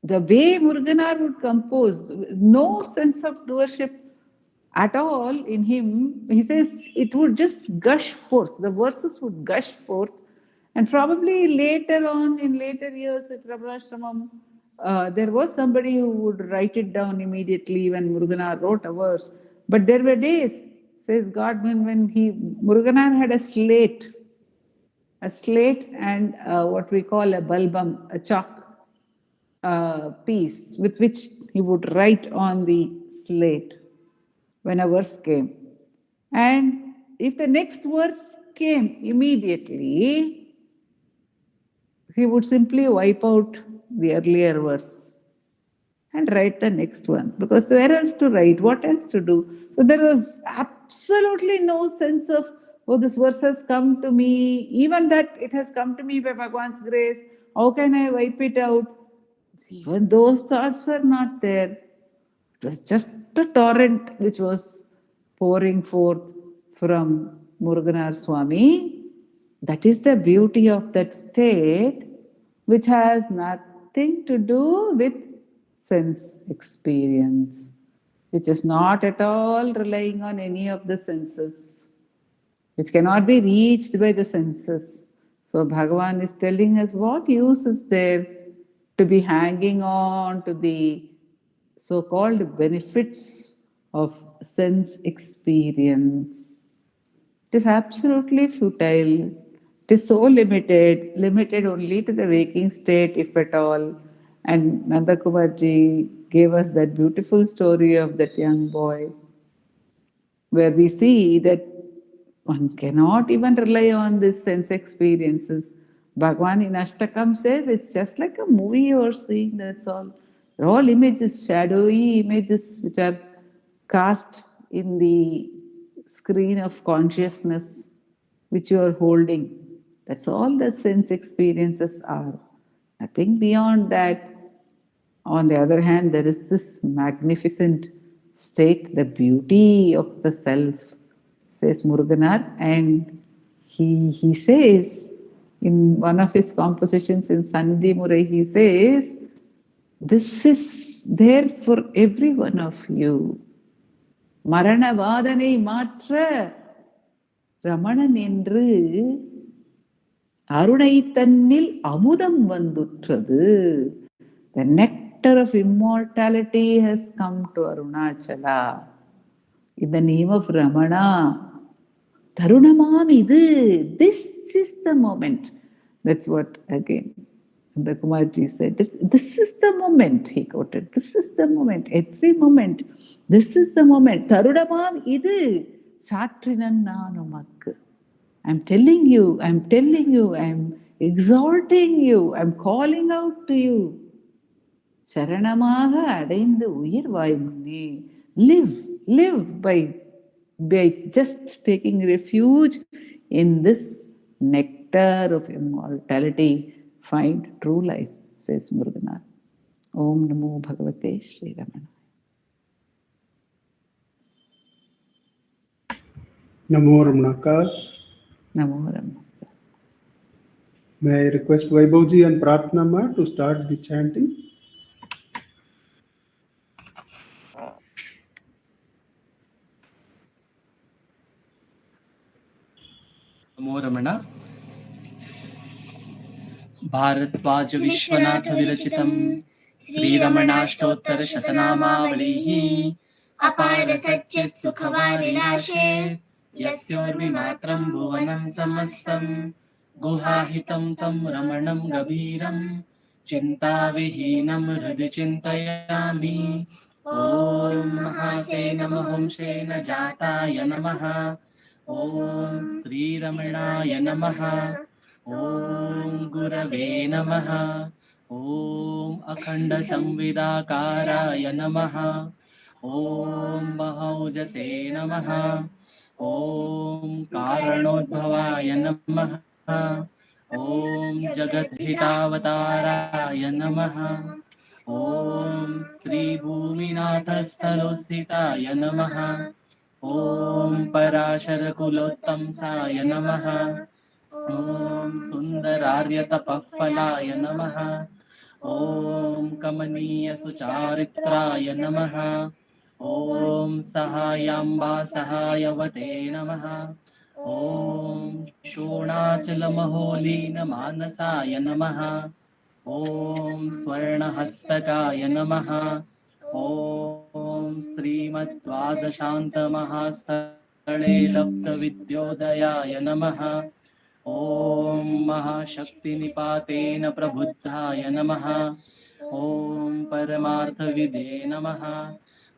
the way Muruganar would compose, no sense of doership at all in him, he says it would just gush forth. The verses would gush forth, And probably later on, in later years at Ramanashramam, there was somebody who would write it down immediately when Muruganar wrote a verse. But there were days, says God, when Muruganar had a slate and what we call a bulbum, a chalk piece with which he would write on the slate when a verse came. And if the next verse came immediately, he would simply wipe out the earlier verse and write the next one. Because where else to write? What else to do? So there was absolutely no sense of, oh, this verse has come to me, even that it has come to me by Bhagwan's grace. How can I wipe it out? Even those thoughts were not there. It was just a torrent which was pouring forth from Muruganar Swami. That is the beauty of that state, which has nothing to do with sense experience, which is not at all relying on any of the senses, which cannot be reached by the senses. So Bhagavan is telling us what use is there to be hanging on to the so-called benefits of sense experience. It is absolutely futile. It is so limited only to the waking state, if at all. And Nandakumar ji gave us that beautiful story of that young boy, where we see that one cannot even rely on these sense experiences. Bhagwan in Ashtakam says it's just like a movie you're seeing, that's all. They're all images, shadowy images which are cast in the screen of consciousness which you are holding. That's all the sense experiences are. Nothing beyond that. On the other hand, there is this magnificent state, the beauty of the self, says Muruganar, and he says in one of his compositions in Sandhi Murai, he says, this is there for every one of you. Marana Vadanai Matra Ramanan என்று அருணை தன்னில் அமுதம் வந்துற்றது. The nectar of immortality has come to Arunachala. In the name of Ramana, Tarunamam idu. This is the moment. That's what again the Kumarji said. This is the moment, he quoted. This is the moment. Every moment. This is the moment. Tarunamam idu. Satrinan nanumakku. I'm telling you, I'm exhorting you, I'm calling out to you. Sharanamaga அடைந்து உயிர் வாய்முன்னே. Live by just taking refuge in this nectar of immortality. Find true life, says Muruganar. Om Namo Bhagavate Sri Ramana. Namo Ramanaka. Namo Ramana. May I request Vaibhavji and Prarthana to start the chanting? नमो रमण भारद्वाज विश्वनाथ विरचितं श्रीरमणाष्टोत्तर शतनामावलिः अपार सच्चित् सुखवारिणाशे यस्योर्विमात्रं भुवनं समस्तं गुहाहितं तं रमणं गभीरं चिन्ताविहीनं हृदि चिन्तयामि ॐ महासेन महंसेन जाताय नमः ॐ श्रीरमणाय नमः ॐ गुरवे नमः ॐ अखण्डसंविदाकाराय नमः ॐ महौजसे नमः ॐ कारणोद्भवाय नमः ॐ जगद्धितावताराय नमः ॐ श्रीभूमिनाथस्थलोस्थिताय नमः ॐ पराशरकुलोत्तंसाय नमः ॐ सुन्दरार्यतपःफलाय नमः ॐ कमनीयसुचारित्राय नमः ॐ सहायाम्बा सहायवते नमः ॐ शोणाचलमहोलीनमानसाय नमः। ॐ स्वर्णहस्तकाय नमः। ॐ श्रीमद्द्वादशान्तमहास्थले लब्धविद्योदयाय नमः। ॐ महाशक्तिनिपातेन प्रबुद्धाय नमः। ॐ परमार्थविदे नमः।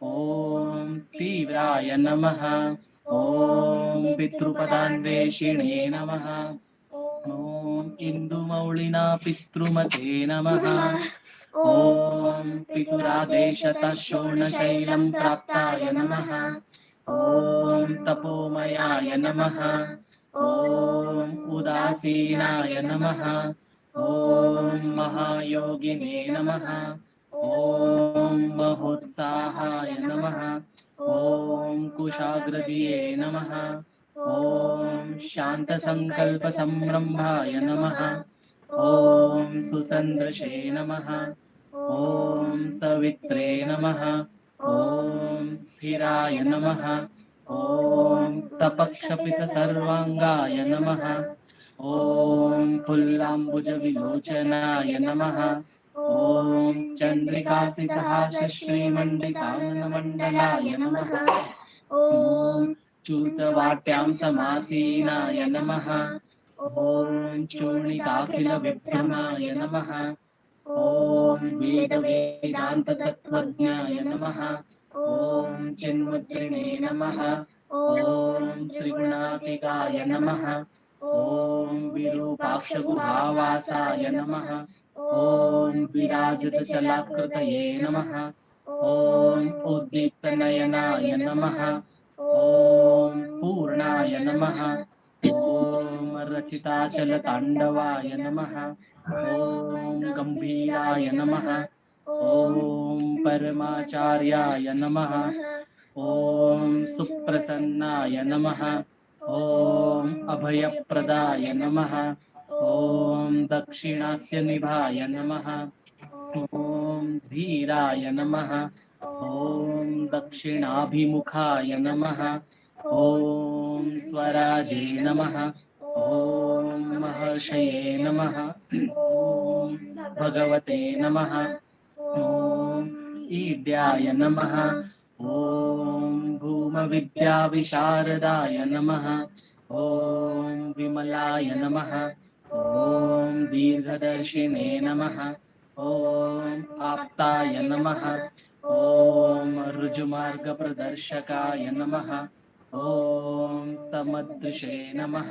ॐ तीव्राय नमः। ॐ पितृपदान्वेषिणे नमः। ॐ इन्दुमौलिना पितृमते नमः। ॐ पितुरादेशतः शोणशैलं प्राप्ताय नमः। ॐ तपोमयाय नमः। ॐ उदासीनाय नमः। ॐ महायोगिने नमः। ॐ महोत्साहाय नमः। ॐ कुशाग्रदिये नमः। ॐ शान्तसङ्कल्पसंरम्भाय नमः। ॐ सुसन्दृशे नमः। ॐ सवित्रे नमः। ॐ स्थिराय नमः। ॐ तपक्षपितसर्वाङ्गाय नमः। ॐ फुल्लाम्बुजविलोचनाय नमः। ॐ चन्द्रिकासितहासश्रीमण्डिताननमण्डलाय नमः। ॐ चूतवाट्यां समासीनाय नमः। ॐ चूर्णिकाखिलविभ्रमाय नमः। ॐ वेदवेदान्ततत्त्वज्ञाय नमः। ॐ चिन्मुद्रिणे नमः। ॐ त्रिगुणात्मिकाय नमः। ॐ विरूपाक्षगुहावासाय नमः। ॐ विराजितचलाकृतये नमः। ॐ उद्दीप्तनयनाय नमः। ॐ पूर्णाय नमः। ॐ रचिताचलताण्डवाय नमः। ॐ गम्भीराय नमः। ॐ परमाचार्याय नमः। ॐ सुप्रसन्नाय नमः। ॐ अभयप्रदाय नमः। ॐ दक्षिणास्य निभाय नमः। ॐ धीराय नमः। ॐ दक्षिणाभिमुखाय नमः। ॐ स्वराजे नमः। ॐ महर्षये नमः। ॐ भगवते नमः। ॐ ईड्याय नमः। ॐ भूमविद्याविशारदाय नमः। ॐ विमलाय नमः। ॐ दीर्घदर्शिने नमः। ॐ आप्ताय नमः। ॐ ऋजुमार्गप्रदर्शकाय नमः। ॐ समदृशे नमः।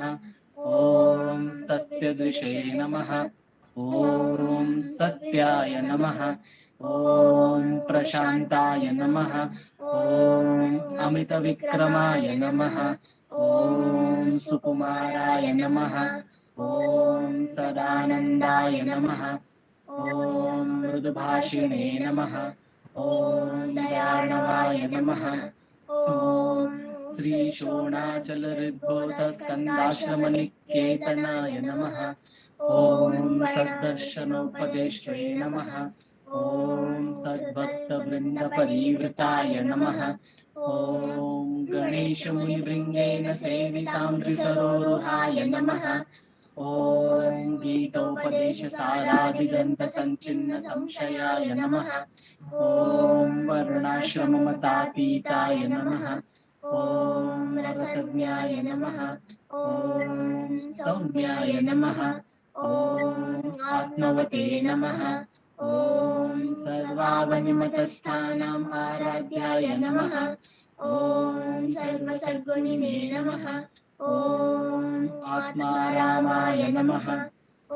ॐ सत्यदृशे नमः। ॐ सत्याय नमः। ॐ प्रशान्ताय नमः। ॐ अमितविक्रमाय नमः। ॐ सुकुमाराय नमः। ॐ सदानन्दाय नमः। ॐ मृदुभाषिणे नमः। ॐ दयार्णवाय नमः। ॐ श्रीशोणाचलऋद्बोधस्कन्दाश्रमनिकेतनाय नमः। ॐ सद्दर्शनोपदेष्ट्रे नमः। ॐ सद्भक्तवृन्दपरिवृताय नमः। ॐ गणेशमुनिभृङ्गेन सेवितां त्रिसरोरुहाय नमः। ॐ गीतोपदेशसारादिग्रन्थसञ्चिन्न संशयाय नमः। ॐ वर्णाश्रममतातीताय नमः। ॐ रसज्ञाय नमः। ॐ सौम्याय नमः। ॐ आत्मवते नमः। ॐ सर्वावनिमतस्थानाम् आराध्याय नमः। ॐ सर्वसद्गुणिने नमः। ॐ आत्मारामाय नमः। ॐ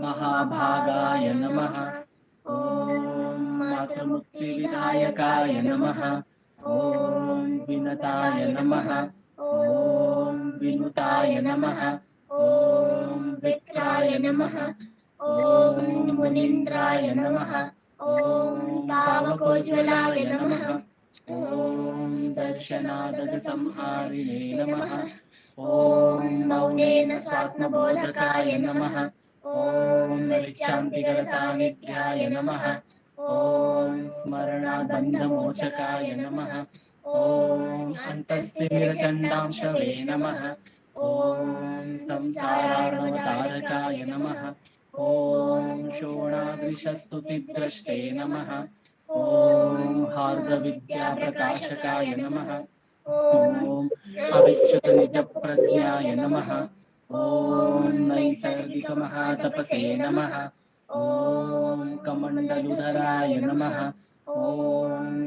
महाभागाय नमः। ॐ मातृमुक्तिविधायकाय नमः। ॐ विनताय नमः। ॐ विनुताय नमः। ॐ विक्राय नमः। ॐ मुनीन्द्राय नमः। ॐ पावकोज्ज्वलाय नमः। ॐ दर्शनादगसंहारिणे नमः। ॐ मौनेन स्वात्मबोधकाय नमः। ॐ ऋक्षान्तिकरसान्निध्याय नमः। ॐ स्मरणाबन्धमोचकाय नमः। ॐ अन्तस्थिनिरचण्डांशवे नमः। ॐ संसारार्णवतारकाय नमः। ॐ शोणादृशस्तुतिद्रष्टे नमः। ॐ हार्दविद्याप्रकाशकाय नमः। ॐ अविच्युतनिजप्रज्ञाय नमः। ॐ नैसर्गिकमहातपसे नमः। ॐ कमण्डलुधराय नमः। ॐ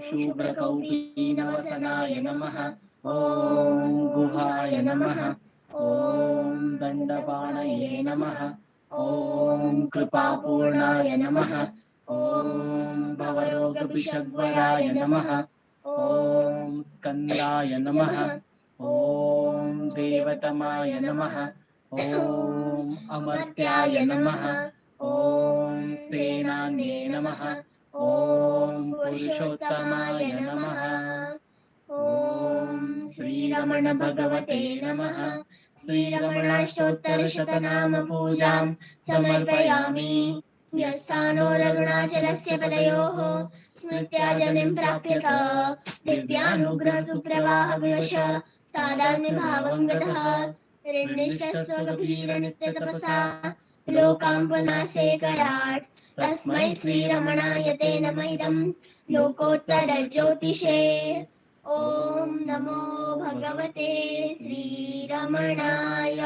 शूद्रकौपीनवसनाय नमः। ॐ गुहाय नमः। ॐ दण्डपाणये नमः। ॐ कृपापूर्णाय नमः। ॐ भवरोगविषग्वराय नमः। ॐ स्कन्दाय नमः। ॐ देवतमाय नमः। ॐ अमर्त्याय नमः। ॐ सेनान्ये नमः। ॐ पुरुषोत्तमाय नमः। ॐ श्रीरमण भगवते नमः। श्रीरमणाष्टोत्तरशतनामपूजां समर्पयामि। यस्थानो रघुणाचलस्य पदयोः स्मृत्याजलिं प्राप्यत दिव्यानुग्रहसुप्रवाहविवश सादान्यभावं गतः निर्दिष्टस्वगभीरनित्यतपसा लोकां पुनासेकराट्। तस्मै श्रीरमणाय ते नमः इदं लोकोत्तरज्योतिषे। ॐ नमो भगवते श्रीरमणाय।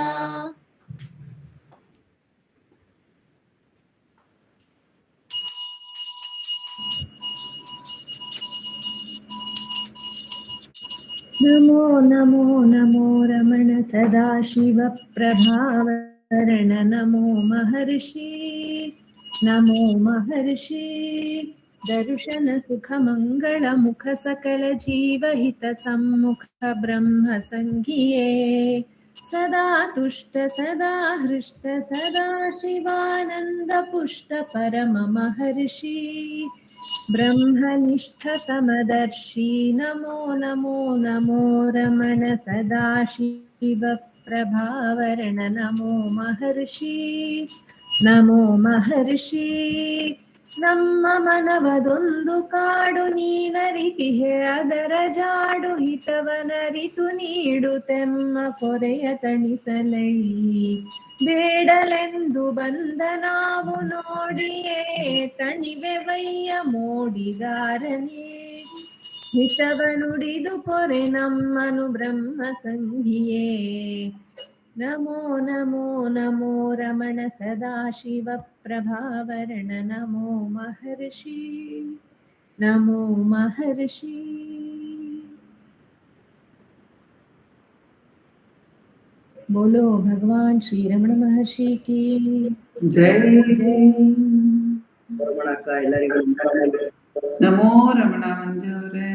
नमो नमो नमो रमण सदाशिव प्रभावरण नमो महर्षि नमो महर्षि दर्शन सुख मंगल मुख सकल जीवहित सम्मुख ब्रह्म संज्ञिये सदा तुष्ट सदा हृष्ट सदा शिवानंद पुष्ट परम महर्षि ब्रह्मनिष्ठ समदर्शी नमो नमो नमो रमण सदाशिव प्रभावरण नमो महर्षि नमो महर्षि ನಮ್ಮ ಮನವದೊಂದು ಕಾಡು ನೀನರಿತಿಹೆ ಅದರ ಜಾಡು ಹಿತವನರಿತು ನೀಡುತ್ತೆಮ್ಮ ಕೊರೆಯ ತಣಿಸಲೈ ಬೇಡಲೆಂದು ಬಂದ ನಾವು ನೋಡಿಯೇ ತಣಿವೆವಯ್ಯ ಮೋಡಿಗಾರನೇ ಹಿತವನುಡಿದು ಪೊರೆ ನಮ್ಮನು ಬ್ರಹ್ಮ ಸಂಧಿಯೇ ನಮೋ ನಮೋ ನಮೋ ರಮಣ ಸದಾಶಿವ ಪ್ರಭಾವರಣ ನಮೋ ಮಹರ್ಷಿ ನಮೋ ಮಹರ್ಷಿ. बोलो भगवान श्री रमण महर्षि की ಜೈ ಜೈ. ರಮಣಕ್ಕ ಎಲ್ಲರಿಗೂ ನಮೋ ರಮಣ ಮಂಜುರೇ.